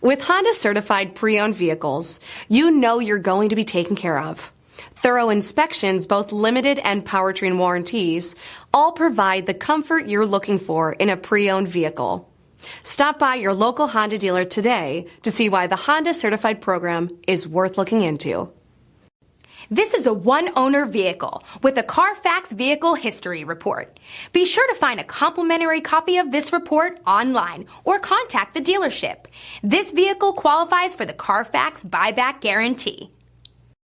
With Honda certified pre-owned vehicles, you know you're going to be taken care of. Thorough inspections, both limited and powertrain warranties, all provide the comfort you're looking for in a pre-owned vehicle. Stop by your local Honda dealer today to see why the Honda certified program is worth looking into. This is a one-owner vehicle with a CARFAX Vehicle History Report. Be sure to find a complimentary copy of this report online or contact the dealership. This vehicle qualifies for the CARFAX Buyback Guarantee.